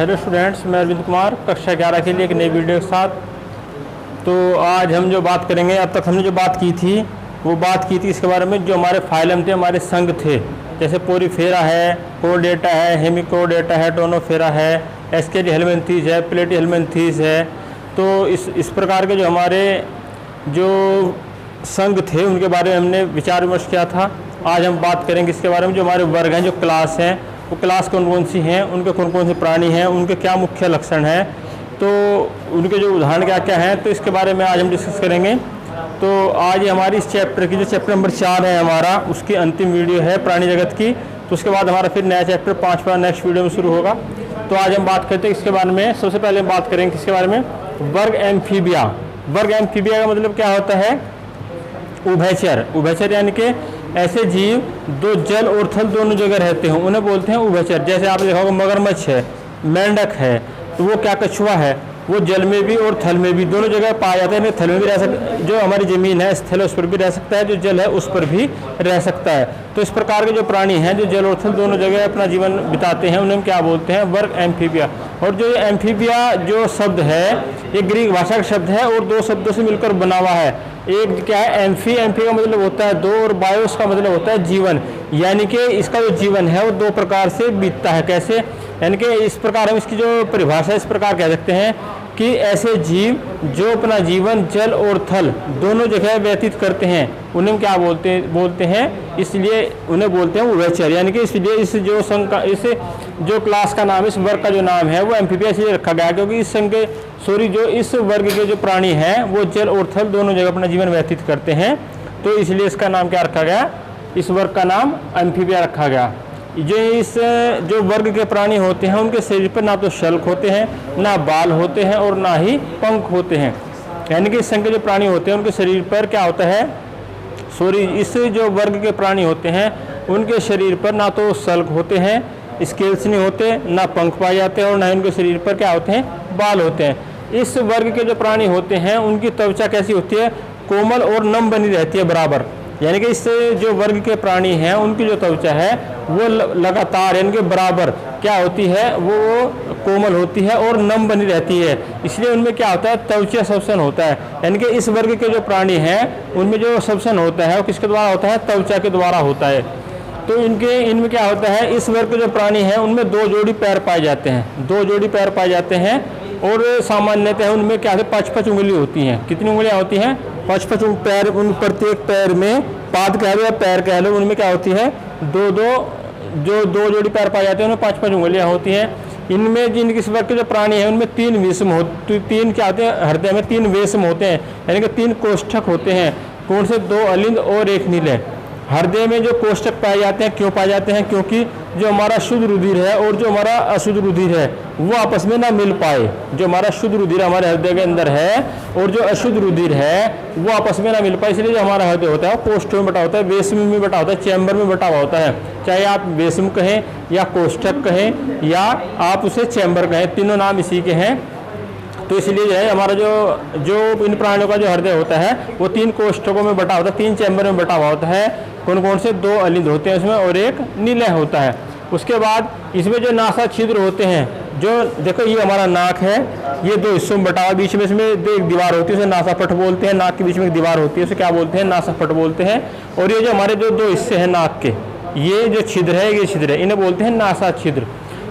Hello students, मैं अरविंद कुमार कक्षा 11 के लिए एक नई वीडियो के साथ। तो आज हम जो बात करेंगे, अब तक हमने जो बात की थी वो बात की थी इसके बारे में जो हमारे फाइलम थे, हमारे संघ थे, जैसे पोरीफेरा है, कोर्डेटा है, हेमिकोर्डेटा है, टोनोफेरा है, एस्केरी हेलमिन्थीस है, प्लेटी हेलमिन्थीस है। तो इस प्रकार के जो हमारे जो संघ थे उनके बारे में हमने विचार विमर्श किया था। आज हम बात करेंगे इसके बारे में जो हमारे वर्ग हैं, जो क्लास हैं, वो क्लास कौन कौन सी हैं, उनके कौन कौन से प्राणी हैं, उनके क्या मुख्य लक्षण हैं, तो उनके जो उदाहरण क्या क्या हैं, तो इसके बारे में आज हम डिस्कस करेंगे। तो आज हमारी इस चैप्टर की जो चैप्टर नंबर 4 है हमारा, उसकी अंतिम वीडियो है प्राणी जगत की। तो उसके बाद हमारा फिर नया चैप्टर 5वां नेक्स्ट वीडियो में शुरू होगा। तो आज हम बात करते हैं इसके बारे में। सबसे पहले हम बात करेंगे किसके बारे में, वर्ग एम्फीबिया। वर्ग एम्फीबिया का मतलब क्या होता है, उभयचर। उभयचर यानी कि ऐसे जीव जो जल और थल दोनों जगह रहते हैं उन्हें बोलते हैं उभयचर। जैसे आपने देखा होगा मगरमच्छ है, मेंढक है, तो वो क्या कछुआ है, वो जल में भी और थल में भी दोनों जगह पाया जाता है। थल में भी रह सकता, जो हमारी ज़मीन है स्थल है उस पर भी रह सकता है, जो जल है उस पर भी रह सकता है। तो इस प्रकार के जो प्राणी हैं जो जल और थल दोनों जगह अपना जीवन बिताते हैं उन्हें क्या बोलते हैं, वर्ग एम्फीबिया। और जो ये एम्फीबिया जो शब्द है ये ग्रीक भाषा का शब्द है और दो शब्दों से मिलकर बना हुआ है। एक क्या है, एम्फी, एम्फी का मतलब होता है दो, और बायोस का मतलब होता है जीवन। यानी कि इसका जो जीवन है वो दो प्रकार से बीतता है। कैसे, यानी कि इस प्रकार हम इसकी जो परिभाषा इस प्रकार कह सकते हैं कि ऐसे जीव जो अपना जीवन जल और थल दोनों जगह व्यतीत करते हैं उन्हें क्या बोलते हैं, इसलिए उन्हें बोलते हैं उभयचर। यानी कि इसलिए इस जो संघ का, इस जो क्लास का नाम, इस वर्ग का जो नाम है वो एम्फीबिया इसलिए रखा गया क्योंकि इस संघ के जो इस वर्ग के जो प्राणी हैं वो जल और थल दोनों जगह अपना जीवन व्यतीत करते हैं। तो इसलिए इसका नाम क्या रखा गया, इस वर्ग का नाम एम्फीबिया रखा गया। जो वर्ग के प्राणी होते हैं उनके शरीर पर ना तो शल्क होते हैं, ना बाल होते हैं और ना ही पंख होते हैं। यानी कि इस संघ के जो प्राणी होते हैं उनके शरीर पर क्या होता है, इस जो वर्ग के प्राणी होते हैं उनके शरीर पर ना तो शल्क होते हैं, स्केल्स नहीं होते, ना पंख पाए जाते हैं और ना ही उनके शरीर पर क्या होते हैं, बाल होते हैं। इस वर्ग के जो प्राणी होते हैं उनकी त्वचा कैसी होती है, कोमल और नम बनी रहती है बराबर। यानी कि इससे जो वर्ग के प्राणी हैं उनकी जो त्वचा है वो लगातार यानी कि बराबर क्या होती है, वो कोमल होती है और नम बनी रहती है। इसलिए उनमें क्या होता है, त्वचा श्वसन होता है। यानी कि इस वर्ग के जो प्राणी हैं उनमें जो श्वसन होता है वो किसके द्वारा होता है, त्वचा के द्वारा होता है। तो इनमें क्या होता है, इस वर्ग के जो प्राणी हैं उनमें 2 जोड़ी पैर पाए जाते हैं, 2 जोड़ी पैर पाए जाते हैं। और सामान्यतः उनमें क्या है, 5-5 उंगली होती हैं। कितनी उंगलियां होती हैं, 5-5 पैर। उन प्रत्येक पैर में, पाद कह लो या पैर कह लो, उनमें क्या होती है, 2 जोड़ी पैर पाए जाते हैं, उनमें 5-5 उंगलियां होती हैं। इनमें जिन किस वर्ग के जो प्राणी हैं उनमें 3 वेशम होते, 3 क्या होते हैं, हृदय में 3 वेशम होते हैं, यानी कि 3 कोष्ठक होते हैं। कौन से, 2 अलिंद और 1 नीले। हृदय में जो कोष्ठक पाए जाते हैं, क्यों पाए जाते हैं, क्योंकि जो हमारा शुद्ध रुधिर है और जो हमारा अशुद्ध रुधिर है वो आपस में ना मिल पाए। जो हमारा शुद्ध रुधिर हमारे हृदय के अंदर है और जो अशुद्ध रुधिर है वो आपस में ना मिल पाए, इसलिए जो हमारा हृदय होता है वो कोष्ठों में बटा होता है, वेशम में बटा होता है, चैम्बर में बटा हुआ होता है। चाहे आप वेशम कहें या कोष्ठक कहें या आप उसे चैम्बर कहें, तीनों नाम इसी के हैं। तो इसलिए जो है हमारा जो इन प्राणियों का जो हृदय होता है वो 3 कोष्ठकों में बटा होता है, 3 चैम्बर में बटा हुआ होता है। कौन कौन से, 2 अलिंद होते हैं उसमें और 1 नीलय होता है। उसके बाद इसमें जो नासा छिद्र होते हैं, जो देखो ये हमारा नाक है, ये 2 हिस्सों में बटा हुआ, बीच में इसमें एक दीवार होती है उसे नासापट बोलते हैं। नाक के बीच में एक दीवार होती है उसे क्या बोलते हैं, नासापट बोलते हैं। और ये जो हमारे जो 2 हिस्से हैं नाक के, ये जो छिद्र है, ये छिद्र है, इन्हें बोलते हैं नासा छिद्र।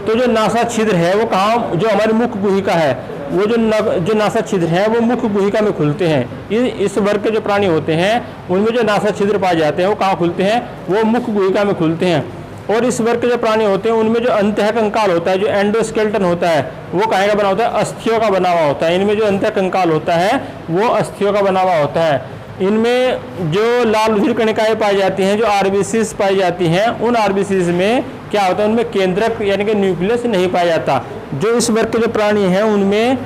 तो जो नासा छिद्र है वो कहाँ, जो हमारी मुख गुहिका है, वो जो नासा छिद्र है वो मुख गुहिका में खुलते हैं। इस वर्ग के जो प्राणी होते हैं उनमें जो नासा छिद्र पाए जाते हैं वो कहाँ खुलते हैं, वो मुख गुहिका में खुलते हैं। और इस वर्ग के जो प्राणी होते हैं उनमें जो अंतःकंकाल होता है, जो एंडोस्केलेटन होता है, वो काहे का बना होता है, अस्थियों का बना हुआ होता है। इनमें जो अंतःकंकाल होता है वो अस्थियों का बना हुआ होता है। इनमें जो लाल रुधिर कणिकाएं पाई जाती हैं, जो आरबीसीज पाई जाती हैं, उन आरबीसीज में क्या होता है, उनमें केंद्रक यानी कि न्यूक्लियस नहीं पाया जाता। जो इस वर्ग के जो प्राणी हैं उनमें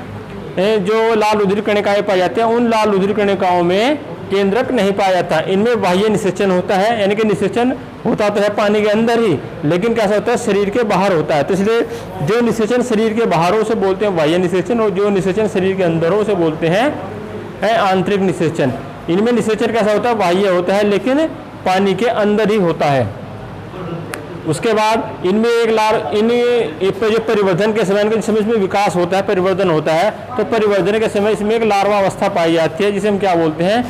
जो लाल रुधिर कणिकाएं पाई जाती हैं उन लाल रुधिर कणिकाओं में केंद्रक नहीं पाया जाता। इनमें बाह्य निषेचन होता है, यानी कि निषेचन होता तो है पानी के अंदर ही, लेकिन कैसा होता है, शरीर के बाहर होता है। तो इसलिए जो निषेचन शरीर के बाहर हो उसे बोलते हैं बाह्य निषेचन, और जो निषेचन शरीर के अंदर हो उसे बोलते हैं आंतरिक निषेचन। इनमें निषेचन कैसा होता है, बाह्य होता है लेकिन पानी के अंदर ही होता है। उसके बाद इनमें जो परिवर्धन के समय इनके समय इसमें विकास होता है, परिवर्धन होता है, तो परिवर्धन के समय इसमें एक लार्वा अवस्था पाई जाती है जिसे हम क्या बोलते हैं,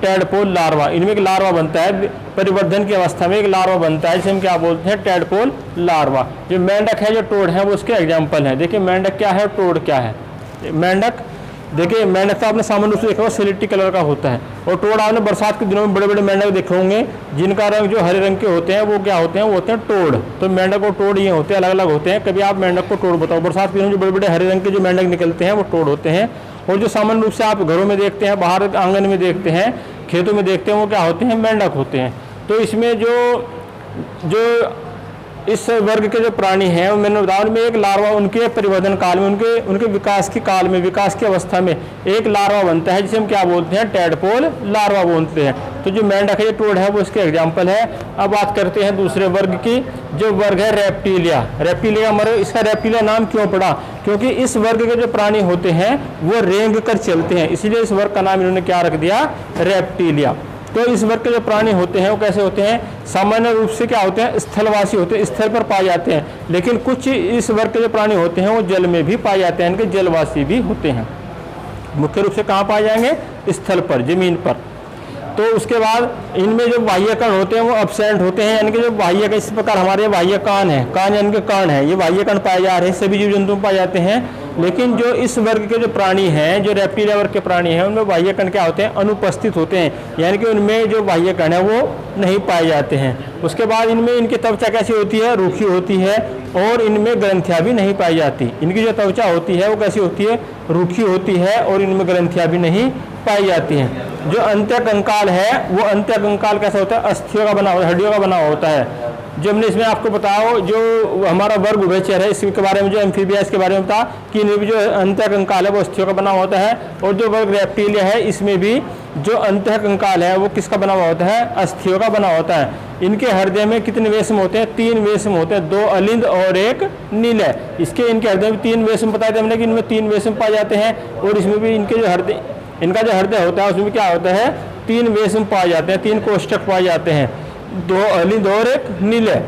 टैडपोल लार्वा। इनमें एक लार्वा बनता है, परिवर्धन की अवस्था में एक लार्वा बनता है जिसे हम क्या बोलते हैं, टैडपोल लार्वा। जो मेंढक है, जो टोड है, वो उसके एग्जाम्पल है। देखिए मेंढक क्या है, टोड क्या है। मेंढक देखिए, मेंढक तो आपने सामान्य रूप से देखा होगा सिलेटी कलर का होता है, और टोड आपने बरसात के दिनों में बड़े बड़े मेंढक देखे होंगे जिनका रंग जो हरे रंग के होते हैं, वो क्या होते हैं, वो होते हैं टोड। तो मेंढक और टोड ये होते हैं, अलग अलग होते हैं। कभी आप मेंढक को टोड बताओ, बरसात के दिनों जो बड़े बड़े हरे रंग के जो मेंढक निकलते हैं वो टोड होते हैं। और जो सामान्य रूप से आप घरों में देखते हैं, बाहर आंगन में देखते हैं, खेतों में देखते हैं, वो क्या होते हैं, मेंढक होते हैं। तो इसमें जो इस वर्ग के जो प्राणी हैं, मैंने बताया में एक लार्वा उनके परिवर्तन काल में, उनके विकास के काल में, विकास की अवस्था में एक लार्वा बनता है जिसे हम क्या बोलते हैं, टैडपोल लार्वा बोलते हैं। तो जो मेंढक है, टोड है, वो इसके एग्जाम्पल है। अब बात करते हैं दूसरे वर्ग की, जो वर्ग है रेप्टिलिया। रेप्टिलिया इसका रेप्टिलिया नाम क्यों पड़ा, क्योंकि इस वर्ग के जो प्राणी होते हैं वो रेंग कर चलते हैं, इसलिए इस वर्ग का नाम इन्होंने क्या रख दिया, रेप्टिलिया। तो इस वर्ग के जो प्राणी होते हैं वो कैसे होते हैं, सामान्य रूप से क्या होते हैं, स्थलवासी होते हैं, स्थल पर पाए जाते हैं। लेकिन कुछ इस वर्ग के जो प्राणी होते हैं वो जल में भी पाए जाते हैं, इनके जलवासी भी होते हैं। मुख्य रूप से कहाँ पाए जाएंगे, स्थल पर, जमीन पर। तो उसके बाद इनमें जो बाह्य कण होते हैं वो एब्सेंट होते हैं, यानी कि जो बाह्य कण, इस प्रकार हमारे बाह्य कान है, कान यानी कि कण है, ये बाह्य कण पाए जा रहे हैं, सभी जीव जंतु पाए जाते हैं। लेकिन जो इस वर्ग के जो प्राणी हैं, जो रेप्टिलिया वर्ग के प्राणी हैं, उनमें बाह्य कण क्या होते हैं, अनुपस्थित होते हैं, यानी कि उनमें जो बाह्य कण है वो नहीं पाए जाते हैं। उसके बाद इनमें इनकी त्वचा कैसी होती है, रूखी होती है, और इनमें ग्रंथियाँ भी नहीं पाई जाती। इनकी जो त्वचा होती है वो कैसी होती है, रूखी होती है, और इनमें ग्रंथियाँ भी नहीं पाई जाती हैं। जो अंत्यकंकाल है, वो अंत्यकंकाल कैसा होता है, अस्थियों का बना होता है, हड्डियों का बना होता है। जो हमने इसमें आपको बताओ, जो हमारा वर्ग उभयचर है, इसके बारे में, जो एम्फीबिया, इसके बारे में बता कि इनमें भी जो अंत्यकंकाल है वो अस्थियों का बना होता है। और जो वर्ग रेप्टिलिया है, इसमें भी जो अंत्यकंकाल है वो किसका बना हुआ होता है, अस्थियों का बना होता है। इनके हृदय में कितने वेशम होते हैं, 3 वेशम होते हैं, 2 अलिंद और 1 नीलय। इसके इनके हृदय में 3 वेशम बताए थे हमने कि इनमें 3 वेशम पाए जाते हैं। और इसमें भी इनके जो हृदय, इनका जो हृदय होता है उसमें क्या होता है, 3 वेशम पाए जाते हैं, 3 कोष्ठक पाए जाते हैं, 2 अलिंद और 1 नीलय।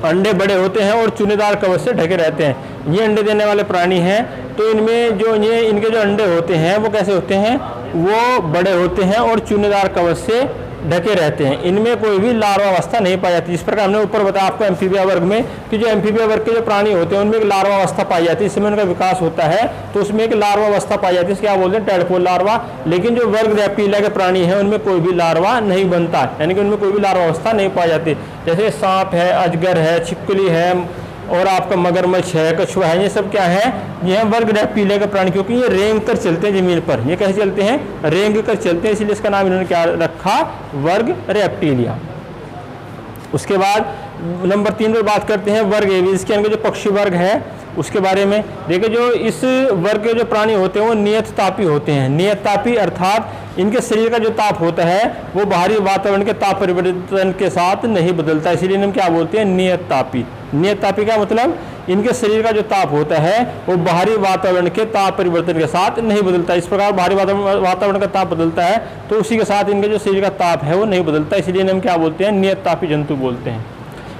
अंडे बड़े होते हैं और चुनेदार कवच से ढके रहते हैं। ये अंडे देने वाले प्राणी हैं। तो इनमें जो इनके जो अंडे होते हैं वो कैसे होते हैं, वो बड़े होते हैं और चुनेदार कवच से ढके रहते हैं। इनमें कोई भी लार्वा अवस्था नहीं पाई जाती। इस प्रकार हमने ऊपर बताया आपको एम्फीबिया वर्ग में कि जो एम्फीबिया वर्ग के जो प्राणी होते हैं उनमें एक लार्वा अवस्था पाई जाती है, इसमें उनका विकास होता है, तो उसमें एक लार्वा अवस्था पाई जाती है, क्या बोलते हैं, टैडपोल लार्वा। लेकिन जो वर्ग रेप्टिलिया के प्राणी हैं उनमें कोई भी लार्वा नहीं बनता, यानी कि उनमें कोई भी लार्वा अवस्था नहीं पाई जाती। जैसे सांप है, अजगर है, छिपकली है, और आपका मगरमच्छ है, कछुआ है, ये सब क्या है, ये है वर्ग रेप्टिलिया के प्राणी, क्योंकि ये रेंग कर चलते हैं जमीन पर। ये कैसे चलते हैं, रेंग कर चलते हैं, इसलिए इसका नाम इन्होंने क्या रखा, वर्ग रेप्टिलिया। उसके बाद नंबर 3 पर बात करते हैं वर्ग एविस के, जो पक्षी वर्ग है उसके बारे में। देखिए, जो इस वर्ग के जो प्राणी होते हैं वो नियत तापी होते हैं। नियत तापी अर्थात इनके शरीर का जो ताप होता है वो बाहरी वातावरण के ताप परिवर्तन के साथ नहीं बदलता, इसीलिए हम क्या बोलते हैं, नियत तापी। नियत तापी का मतलब इनके शरीर का जो ताप होता है वो बाहरी वातावरण के ताप परिवर्तन के साथ नहीं बदलता। इस प्रकार बाहरी वातावरण का ताप बदलता है तो उसी के साथ इनके जो शरीर का ताप है वो नहीं बदलता, इसलिए हम क्या बोलते हैं, नियत तापी जंतु बोलते हैं।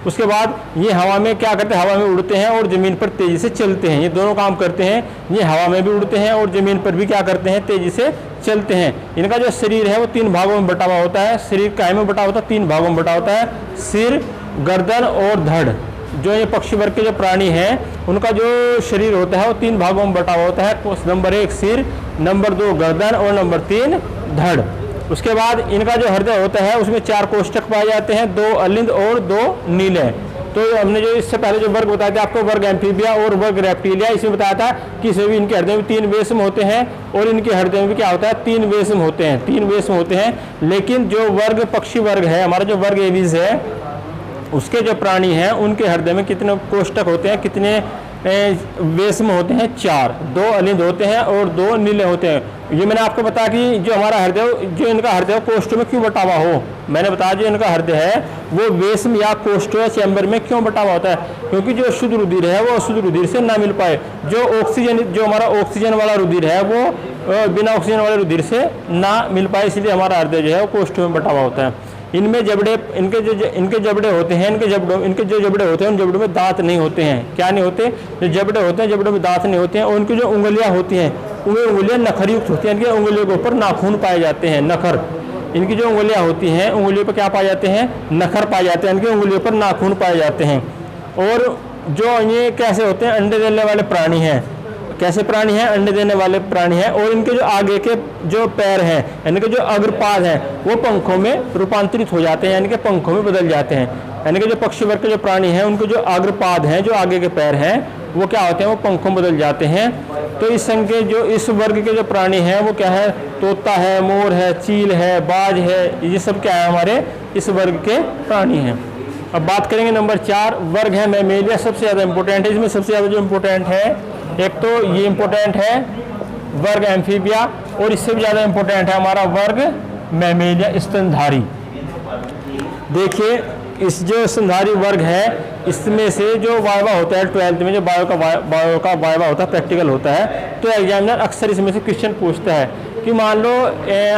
उसके बाद ये हवा में क्या करते हैं, हवा में उड़ते हैं और ज़मीन पर तेज़ी से चलते हैं। ये दोनों काम करते हैं, ये हवा में भी उड़ते हैं और ज़मीन पर भी क्या करते हैं, तेज़ी से चलते हैं। इनका जो शरीर है वो 3 भागों में बटा हुआ होता है। शरीर काय में बटा होता है, 3 भागों में बटा होता है, सिर, गर्दन और धड़। जो ये पक्षी वर्ग के जो प्राणी हैं उनका जो शरीर होता है वो 3 भागों में बटा हुआ होता है। नंबर 1 सिर, नंबर 2 गर्दन और नंबर 3 धड़। उसके बाद इनका जो हृदय होता है उसमें 4 कोष्ठक पाए जाते हैं, 2 अलिंद और 2 नीलय। तो हमने जो इससे पहले जो वर्ग बताया था आपको, वर्ग एम्फीबिया और वर्ग रेप्टिलिया, इसमें बताया था कि सभी इनके हृदय में 3 वेशम होते हैं और इनके हृदय में भी क्या होता है, 3 वेशम होते हैं, 3 वेशम होते हैं। लेकिन जो वर्ग पक्षी वर्ग है, हमारा जो वर्ग एविस है, उसके जो प्राणी हैं उनके हृदय में कितने कोष्ठक होते हैं, कितने वेशम होते हैं, 4, 2 अलिंद होते हैं और 2 नीले होते हैं। ये मैंने आपको बताया कि जो हमारा हृदय, जो इनका हृदय कोष्ठ में क्यों बटा हुआ हो, मैंने बताया जो इनका हृदय है वो वेशम या कोष्ठ या चैम्बर में क्यों बटा हुआ होता है, क्योंकि जो शुद्ध रुधिर है वो अशुद्ध रुधिर से ना मिल पाए। जो ऑक्सीजन, जो हमारा ऑक्सीजन वाला रुधिर है वो बिना ऑक्सीजन वाले रुधिर से ना मिल पाए, इसलिए हमारा हृदय जो है वो कोष्ठ में बटा हुआ होता है। इनमें जबड़े, इनके जबड़े होते हैं, इनके जो जबड़े होते हैं उन जबड़ों में दांत नहीं होते हैं। क्या नहीं होते? जो जबड़े होते हैं जबड़ों में दांत नहीं होते हैं। और उनकी जो उंगलियां होती हैं उनमें उंगलियां नखरयुक्त होती हैं। इनकी उंगलियों के ऊपर नाखून पाए जाते हैं, नखर। इनकी जो उंगलियां होती हैं उंगलियों पर क्या पाए जाते हैं? नखर पाए जाते हैं। इनकी उंगलियों पर नाखून पाए जाते हैं। और जो ये कैसे होते हैं? अंडे देने वाले प्राणी हैं। कैसे प्राणी हैं? अंडे देने वाले प्राणी हैं। और इनके जो आगे के जो पैर हैं, यानी कि जो अग्रपाद हैं, वो पंखों में रूपांतरित हो जाते हैं, यानी कि पंखों में बदल जाते हैं। यानी कि जो पक्षी वर्ग के जो प्राणी हैं उनके जो अग्रपाद हैं, जो आगे के पैर हैं, वो क्या होते हैं? वो पंखों में बदल जाते हैं। तो इस संघ के जो इस वर्ग के जो प्राणी हैं वो क्या है? तोता है, मोर है, चील है, बाज है, ये सब क्या है? हमारे इस वर्ग के प्राणी हैं। अब बात करेंगे नंबर 4 वर्ग है मैमेलिया। सबसे ज़्यादा इंपॉर्टेंट है। इसमें सबसे ज़्यादा जो इम्पोर्टेंट है, एक तो ये इम्पोर्टेंट है वर्ग एम्फीबिया, और इससे भी ज़्यादा इम्पोर्टेंट है हमारा वर्ग मैमेलिया, स्तनधारी। देखिए इस जो स्तनधारी वर्ग है, इसमें से जो वाइवा होता है 12th में, जो बायो का वाइवा होता है, प्रैक्टिकल होता है, तो एग्जामिनर अक्सर इसमें से क्वेश्चन पूछता है कि मान लो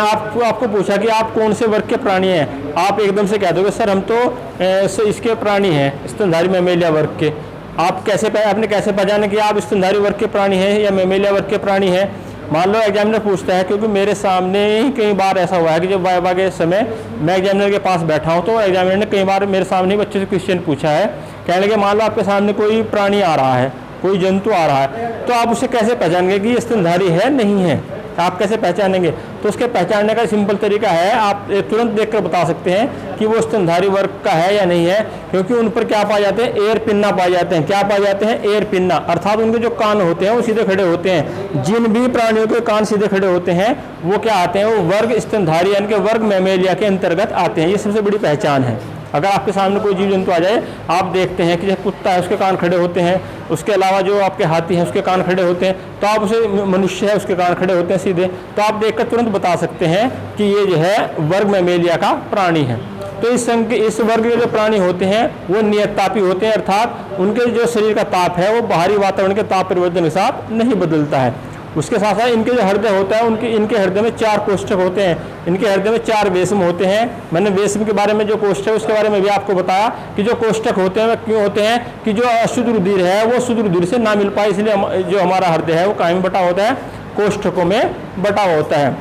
आपको पूछा कि आप कौन से वर्ग के प्राणी हैं। आप एकदम से कह दोगे सर हम तो इसके प्राणी हैं, स्तनधारी मैमेलिया वर्ग के। आपने कैसे पहचाना कि आप स्तनधारी वर्ग के प्राणी हैं या मैमेलिया वर्ग के प्राणी हैं? मान लो एग्जामिनर पूछता है, क्योंकि मेरे सामने ही कई बार ऐसा हुआ है कि जब वाइवा के समय मैं एग्जामिनर के पास बैठा हूँ तो एग्जामिनर ने कई बार मेरे सामने ही बच्चे से क्वेश्चन पूछा है। कहने लगे मान लो आपके सामने कोई प्राणी आ रहा है, कोई जंतु आ रहा है, तो आप उसे कैसे पहचानेंगे कि ये स्तनधारी है नहीं है? आप कैसे पहचानेंगे? तो उसके पहचानने का सिंपल तरीका है, आप तुरंत देखकर बता सकते हैं कि वो स्तनधारी वर्ग का है या नहीं है, क्योंकि उन पर क्या पाए जाते हैं? एयर पिन्ना पाए जाते हैं। क्या पाए जाते हैं? एयर पिन्ना, अर्थात उनके जो कान होते हैं वो सीधे खड़े होते हैं। जिन भी प्राणियों के कान सीधे खड़े होते हैं वो क्या आते हैं? वो वर्ग स्तनधारी यानी कि वर्ग मैमेलिया के अंतर्गत आते हैं। ये सबसे बड़ी पहचान है। अगर आपके सामने कोई जीव जंतु आ जाए, आप देखते हैं कि जैसे कुत्ता है उसके कान खड़े होते हैं, उसके अलावा जो आपके हाथी हैं उसके कान खड़े होते हैं, तो आप उसे मनुष्य है उसके कान खड़े होते हैं सीधे, तो आप देखकर तुरंत बता सकते हैं कि ये जो है वर्ग मैमेलिया का प्राणी है। तो इस वर्ग के जो प्राणी होते हैं वो नियततापी होते हैं, अर्थात उनके जो शरीर का ताप है वो बाहरी वातावरण के ताप परिवर्तन के साथ नहीं बदलता है। उसके साथ साथ इनके जो हृदय होता है इनके हृदय में 4 कोष्ठक होते हैं। इनके हृदय में 4 वेश्म होते हैं। मैंने वेश्म के बारे में जो कोष्ठक है उसके बारे में भी आपको बताया कि जो कोष्ठक होते हैं वे क्यों होते हैं कि जो अशुद्ध रुधिर है वो शुद्ध रुधिर से ना मिल पाए, इसलिए जो हमारा हृदय है वो कहाँ में बटा होता है? कोष्ठकों में बटा होता है।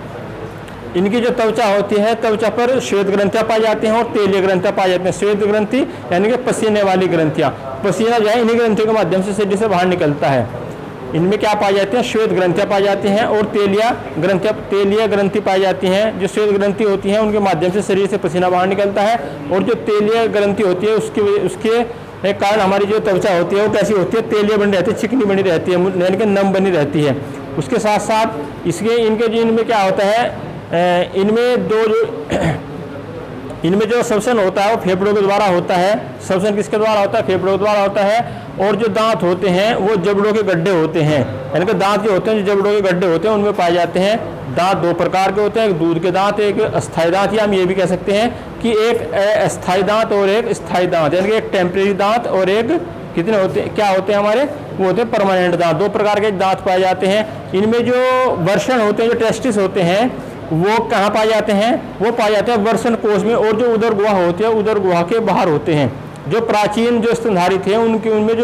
इनकी जो त्वचा होती है, त्वचा पर श्वेत ग्रंथियां पाई जाती हैं और तेलीय ग्रंथियां पाई जाती हैं। श्वेत ग्रंथि यानी कि पसीने वाली ग्रंथियां, पसीना जो है इन्हीं ग्रंथियों के माध्यम से शरीर से बाहर निकलता है। इनमें क्या पाई जाती हैं? श्वेत ग्रंथियां पाई जाती हैं और तेलीय ग्रंथि पाई जाती हैं। जो श्वेत ग्रंथि होती हैं उनके माध्यम से शरीर से पसीना बाहर निकलता है, और जो तेलीय ग्रंथि होती है उसके कारण हमारी जो त्वचा होती है वो कैसी होती है? तेलीय बनी रहती है, चिकनी बनी रहती है, यानी कि नम बनी रहती है। उसके साथ साथ इनमें क्या होता है? इनमें जो श्वसन होता है वो फेफड़ों के द्वारा होता है। श्वसन किसके द्वारा होता है? फेफड़ों के द्वारा होता है। और जो दांत होते हैं वो जबड़ों के गड्ढे होते हैं, यानी कि दांत जो होते हैं जो जबड़ों के गड्ढे होते हैं उनमें पाए जाते हैं। दांत 2 प्रकार के होते हैं, एक दूध के दांत, एक अस्थायी दांत, या हम ये भी कह सकते हैं कि एक अस्थायी दांत और एक स्थायी दांत, यानी कि एक टेम्परेरी दांत और एक कितने होते हैं? क्या होते हैं हमारे? वो होते हैं परमानेंट दांत। 2 प्रकार के दांत पाए जाते हैं। इनमें जो वर्षण होते हैं, जो टेस्टिस होते हैं, वो कहाँ पाए जाते हैं? वो पाए जाते हैं वर्षण कोश में, और जो उदर गुहा होती है उदर गुहा के बाहर होते हैं। जो प्राचीन जो स्तनधारी थे उनमें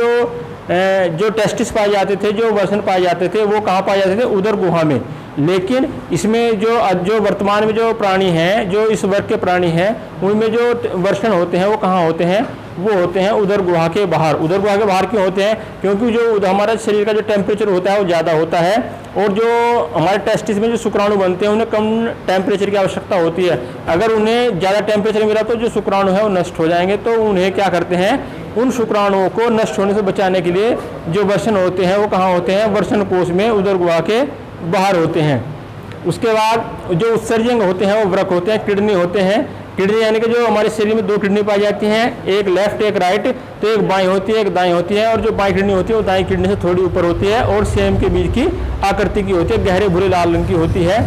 जो टेस्टिस पाए जाते थे, जो वर्षण पाए जाते थे, वो कहाँ पाए जाते थे? उदर गुहा में। लेकिन इसमें जो वर्तमान में जो प्राणी हैं, जो इस वर्ग के प्राणी हैं, उनमें जो वर्षण होते हैं वो कहाँ होते हैं? वो होते हैं उदर गुहा के बाहर। उदर गुहा के बाहर क्यों होते हैं? क्योंकि जो हमारा शरीर का जो टेम्परेचर होता है वो ज़्यादा होता है, और जो हमारे टेस्टिस में जो शुक्राणु बनते हैं उन्हें कम टेम्परेचर की आवश्यकता होती है। अगर उन्हें ज़्यादा टेम्परेचर मिला तो जो शुक्राणु है वो नष्ट हो जाएंगे। तो उन्हें क्या करते हैं? उन शुक्राणुओं को नष्ट होने से बचाने के लिए जो वर्षण होते हैं वो कहाँ होते हैं? वर्षण कोश में, उदर गुहा के बाहर होते हैं। उसके बाद जो उत्सर्जक होते हैं वो वृक होते हैं, किडनी होते हैं। किडनी यानी कि जो हमारे शरीर में 2 किडनी पाई जाती हैं, एक लेफ्ट एक राइट, तो एक बाईं होती है एक दाईं होती है, और जो बाईं किडनी होती है वो दाईं किडनी से थोड़ी ऊपर होती है और सेम के बीच की आकृति की होती है, गहरे भूरे लाल रंग की होती है।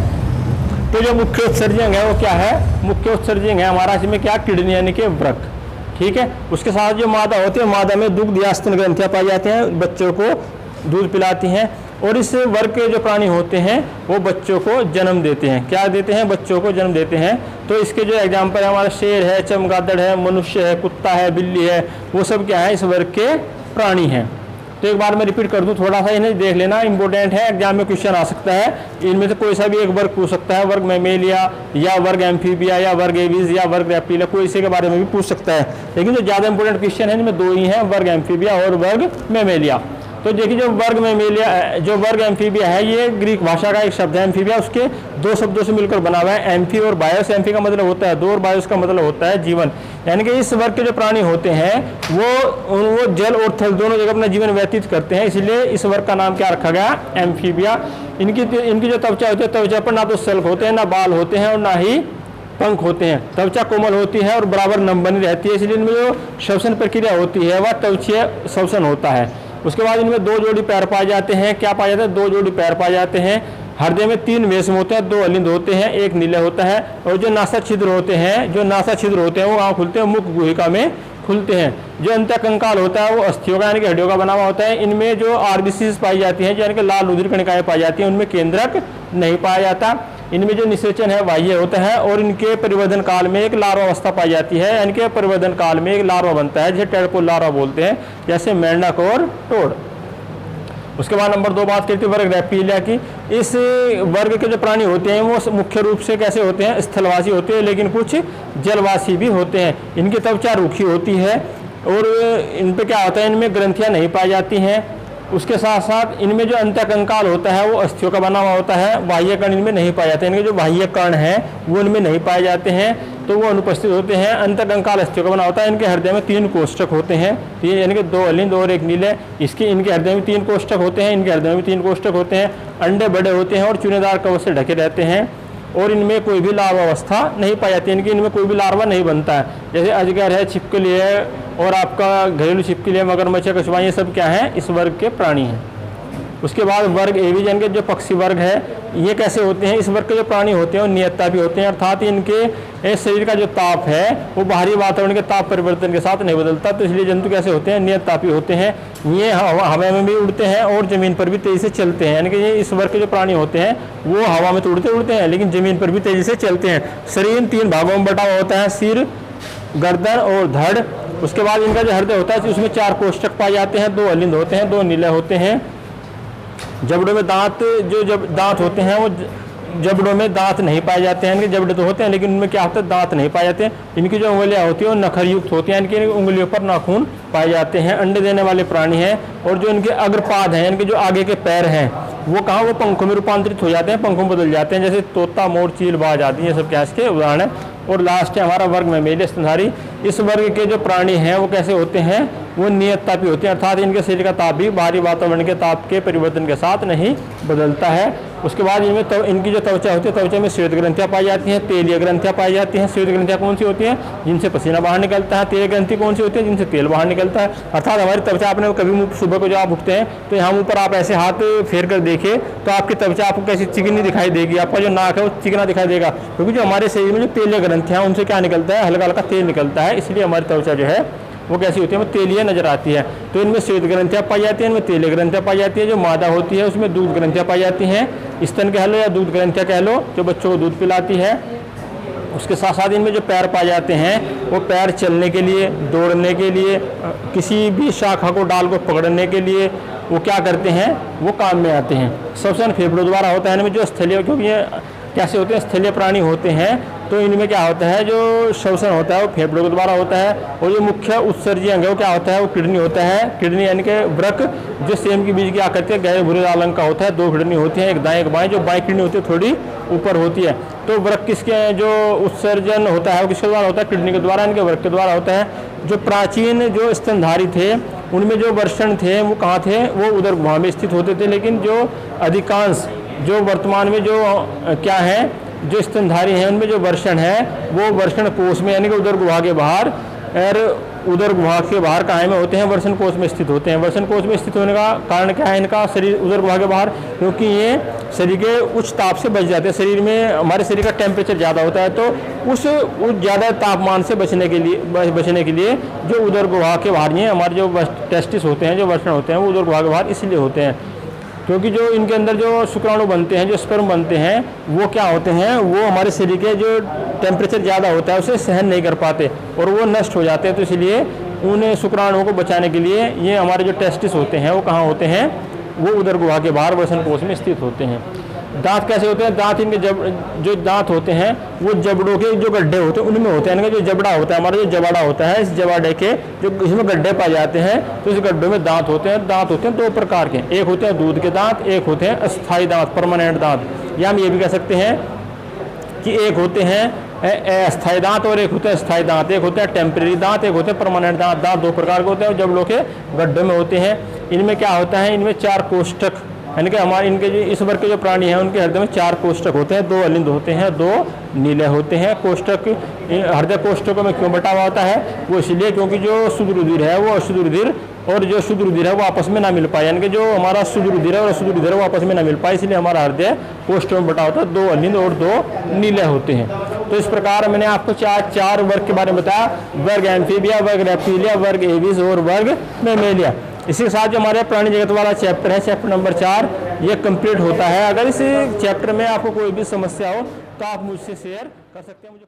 तो जो मुख्य उत्सर्जक है वो क्या है? मुख्य उत्सर्जक है हमारा इसमें क्या? किडनी यानी कि वृक। ठीक है। उसके साथ जो मादा होती है, मादा में दुग्ध या स्तन ग्रंथियां पाई जाती हैं, बच्चों को दूध पिलाती हैं। और इस वर्ग के जो प्राणी होते हैं वो बच्चों को जन्म देते हैं। क्या देते हैं? बच्चों को जन्म देते हैं। तो इसके जो एग्जाम्पल है, हमारा शेर है, चमगादड़ है, मनुष्य है, कुत्ता है, बिल्ली है, वो सब क्या है? इस वर्ग के प्राणी हैं। तो एक बार मैं रिपीट कर दूं, थोड़ा सा इन्हें देख लेना, इंपॉर्टेंट है, एग्जाम में क्वेश्चन आ सकता है। इनमें से कोई सा भी एक वर्ग पूछ सकता है, वर्ग मैमेलिया या वर्ग एम्फीबिया या वर्ग एविज या वर्ग रेप्टिलिया, कोई इसी के बारे में भी पूछ सकता है। लेकिन जो ज़्यादा इंपॉर्टेंट क्वेश्चन है इनमें दो ही हैं, वर्ग एम्फीबिया और वर्ग मैमेलिया। तो देखिए, जो वर्ग मैमेलिया, जो वर्ग एम्फीबिया है, ये ग्रीक भाषा का एक शब्द है एम्फीबिया, उसके दो शब्दों से मिलकर बना हुआ है, एम्फी और बायोस। एम्फी का मतलब होता है दो और बायोस का मतलब होता है जीवन। यानी कि इस वर्ग के जो प्राणी होते हैं वो जल और थल दोनों जगह अपना जीवन व्यतीत करते हैं, इसलिए इस वर्ग का नाम क्या रखा गया? एम्फीबिया। इनकी जो त्वचा होती है, त्वचा पर ना तो सेल्फ होते हैं, ना बाल होते हैं और ना ही पंख होते हैं। त्वचा कोमल होती है और बराबर नम बनी रहती है, इसलिए इनमें जो श्वसन प्रक्रिया होती है वह त्वचीय श्वसन होता है। उसके बाद इनमें दो जोड़ी पैर पाए जाते हैं। क्या पाए जाते हैं? दो जोड़ी पैर पाए जाते हैं। हृदय में 3 वेशम होते हैं, 2 अलिंद होते हैं, एक नीले होता है। और जो नासा छिद्र होते हैं, वो कहाँ खुलते हैं? मुख गुहिका में खुलते हैं। जो अंतःकंकाल होता है वो अस्थियों का यानी कि हड्डियों का बना हुआ होता है। इनमें जो आरबीसीज पाई जाती हैं, यानी कि लाल रुधिर कणिकाएं पाई जाती हैं, उनमें केंद्रक नहीं पाया जाता। इनमें जो निषेचन है बाह्य होता है और इनके परिवर्धन काल में एक लार्वा अवस्था पाई जाती है, यानी कि परिवर्धन काल में एक लार्वा बनता है जिसे टेडपोल लार्वा बोलते हैं, जैसे मेंढक और टोड। उसके बाद नंबर 2 बात करते हैं वर्ग रेप्टिलिया की। इस वर्ग के जो प्राणी होते हैं वो मुख्य रूप से कैसे होते हैं? स्थलवासी होते हैं, लेकिन कुछ जलवासी भी होते हैं। इनकी त्वचा रूखी होती है और इन पे क्या होता है? इनमें ग्रंथियां नहीं पाई जाती हैं। उसके साथ साथ इनमें जो अंतःकंकाल होता है वो अस्थियों का बना हुआ होता है, बाह्य कर्ण इनमें नहीं पाए जाते। इनके जो बाह्य कर्ण हैं वो इनमें नहीं पाए जाते हैं, तो वो अनुपस्थित होते हैं। अंतःकंकाल अस्थियों का बना होता है। इनके हृदय में 3 कोष्ठक होते हैं, यानी कि 2 अलिंद और एक नीले। इनके हृदय में 3 कोष्ठक होते हैं, इनके हृदय में 3 कोष्ठक होते हैं। अंडे बड़े होते हैं और चूनेदार कवच से ढके रहते हैं और इनमें कोई भी लार्वा अवस्था नहीं पाई जाती है, इनकी इनमें कोई भी लार्वा नहीं बनता है। जैसे अजगर है, छिपकली है और आपका घरेलू छिपकली है, मगरमच्छ, कछुआ, ये सब क्या है? इस वर्ग के प्राणी हैं। उसके बाद वर्ग एविज यानी कि जो पक्षी वर्ग है, ये कैसे होते हैं? इस वर्ग के जो प्राणी होते हैं वो नियतता भी होते हैं, अर्थात इनके शरीर का जो ताप है वो बाहरी वातावरण के ताप परिवर्तन के साथ नहीं बदलता, तो इसलिए जंतु कैसे होते हैं? नियततापी होते हैं। ये हवा में भी उड़ते हैं और जमीन पर भी तेजी से चलते हैं, यानी कि ये इस वर्ग के जो प्राणी होते हैं वो हवा में तो उड़ते हैं लेकिन जमीन पर भी तेजी से चलते हैं। शरीर 3 भागों में बटा हुआ होता है, सिर, गर्दन और धड़। उसके बाद इनका जो हृदय होता है उसमें 4 कोष्ठक पाए जाते हैं, 2 अलिंद होते हैं, 2 नीले होते हैं। जबड़ों में दांत, दांत होते हैं वो जबड़ों में दांत नहीं पाए जाते हैं। इनके जबड़े तो होते हैं लेकिन उनमें क्या होता है? दांत नहीं पाए जाते हैं। इनकी जो उंगलियां होती हैं वो नखर युक्त होती हैं, इनकी उंगलियों पर नाखून पाए जाते हैं। अंडे देने वाले प्राणी हैं। और जो इनके अग्रपाद हैं, इनके जो आगे के पैर हैं वो कहाँ? वो पंखों में रूपांतरित हो जाते हैं, पंखों में बदल जाते हैं, जैसे तोता, मोर, चील, बाज आदि, ये सब क्या इसके उदाहरण है। और लास्ट है हमारा वर्ग मैमेलिया, स्तनधारी। इस वर्ग के जो प्राणी हैं वो कैसे होते हैं? वो नियततापी होते हैं, अर्थात इनके शरीर का ताप भी बाहरी वातावरण के ताप के परिवर्तन के साथ नहीं बदलता है। उसके बाद इनकी जो त्वचा होती है, त्वचा में श्वेत ग्रंथियाँ पाई जाती हैं, तेलीय ग्रंथियाँ पाई जाती हैं। श्वेत ग्रंथियाँ कौन सी होती हैं? जिनसे पसीना बाहर निकलता है। तेलीय ग्रंथि कौन सी होती है? जिनसे तेल बाहर निकलता है। अर्थात हमारी त्वचा, आपने कभी सुबह को जब आप उठते हैं तो यहाँ ऊपर आप ऐसे हाथ फेर कर देखिए तो आपकी त्वचा आपको कैसी चिकनी दिखाई देगी, आपका जो नाक है वो चिकना दिखाई देगा, क्योंकि जो हमारे शरीर में जो तेलीय ग्रंथियाँ हैं उनसे क्या निकलता है? हल्का हल्का तेल निकलता है, इसलिए हमारी त्वचा जो है वो कैसी होती है? वो तेलीय नजर आती है। तो इनमें श्वेत ग्रंथियाँ पाई जाती हैं, इनमें तेलीय ग्रंथियाँ पाई जाती है। जो मादा होती है उसमें दूध ग्रंथियाँ पाई जाती हैं, स्तन कह लो या दूध ग्रंथियाँ कह लो, जो बच्चों को दूध पिलाती है। उसके साथ साथ इनमें जो पैर पाए जाते हैं वो पैर चलने के लिए, दौड़ने के लिए, किसी भी शाखा को, डाल को पकड़ने के लिए वो क्या करते हैं? वो काम में आते हैं। श्वसन फेफड़ों द्वारा होता है। इनमें जो स्थलीय, क्योंकि ये कैसे होते हैं? स्थलीय प्राणी होते हैं, तो इनमें क्या होता है? जो श्वसन होता है वो फेफड़ों के द्वारा होता है। और जो मुख्य उत्सर्जी अंग है वो क्या होता है? वो किडनी होता है। किडनी यानी कि वृक, जो सेम के बीज की आकृति है, गहरे भूरे लाल रंग का होता है। 2 किडनी होती हैं, एक दाएं एक बाएं। जो बाएं किडनी होती है थोड़ी ऊपर होती है। तो वृक किसके, जो उत्सर्जन होता है वो किसके द्वारा होता है? किडनी के द्वारा, इनके वृक के द्वारा होता है। जो प्राचीन जो स्तनधारी थे उनमें जो वर्षण थे वो कहाँ थे? वो उदर गुहा में स्थित होते थे। लेकिन जो अधिकांश, जो वर्तमान में जो क्या है, जो स्तनधारी हैं उनमें जो वर्षण है वो वर्षण कोष में, यानी कि उदर गुहा के बाहर, और उदर गुहा के बाहर कहाँ में होते हैं? वर्षण कोष में स्थित होते हैं। वर्षण कोष में स्थित होने का कारण क्या है? इनका शरीर उदर गुहा के बाहर, क्योंकि ये शरीर के उच्च ताप से बच जाते हैं। शरीर में, हमारे शरीर का टेम्परेचर ज़्यादा होता है, तो उस ज़्यादा तापमान से बचने के लिए जो उदर गुहा के बाहर ही हमारे जो टेस्टिस होते हैं, जो वर्षण होते हैं वो उदर गुहा के बाहर इसलिए होते हैं। क्योंकि जो इनके अंदर जो शुक्राणु बनते हैं, जो स्पर्म बनते हैं, वो क्या होते हैं, वो हमारे शरीर के जो टेम्परेचर ज़्यादा होता है उसे सहन नहीं कर पाते और वो नष्ट हो जाते हैं। तो इसलिए उन शुक्राणुओं को बचाने के लिए ये हमारे जो टेस्टिस होते हैं वो कहाँ होते हैं, वो उदर गुहा के बाहर वसन कोष में स्थित होते हैं। दांत कैसे होते हैं, दांत इनके जो दांत होते हैं वो जबड़ों के जो गड्ढे होते हैं उनमें होते हैं। इनका जो जबड़ा होता है, हमारा जो जबाड़ा होता है, इस जबाड़े के जो इसमें गड्ढे पाए जाते हैं, तो इस गड्ढों में दांत होते हैं। दांत होते हैं दो प्रकार के, एक होते हैं दूध के दांत, एक होते हैं अस्थायी दांत, परमानेंट दांत। या हम ये भी कह सकते हैं कि एक होते हैं अस्थायी दांत और एक होते हैं स्थायी दांत, एक होते हैं टेम्परेरी दांत, एक होते हैं परमानेंट दांत। दांत दो प्रकार के होते हैं और जबड़ों के गड्ढे में होते हैं। इनमें क्या होता है, इनमें 4 कोष्ठक, यानी कि हमारे इनके जो इस वर्ग के जो प्राणी हैं उनके हृदय में 4 कोष्ठक होते हैं, 2 अलिंद होते हैं, 2 नीले होते हैं। कोष्ठक हृदय कोष्ठकों में क्यों बटा हुआ होता है, वो इसलिए क्योंकि जो शुद्ध रुधिर है वो अशुद्ध रुधिर और जो शुद्ध रुधिर है वो आपस में ना मिल पाए, यानी कि जो हमारा शुद्ध रुधिर है और अशुद्ध रुधिर है वो आपस में ना मिल पाए, इसलिए हमारा हृदय कोष्ठकों में बटा होता है, 2 अलिंद और 2 नीले होते हैं। तो इस प्रकार मैंने आपको 4 वर्ग के बारे में बताया, वर्ग एम्फीबिया, वर्ग रेप्टिलिया, वर्ग एविस और वर्ग मैमेलिया। इसी के साथ जो हमारे प्राणी जगत वाला चैप्टर है, चैप्टर नंबर 4, ये कंप्लीट होता है। अगर इस चैप्टर में आपको कोई भी समस्या हो तो आप मुझसे शेयर कर सकते हैं। मुझे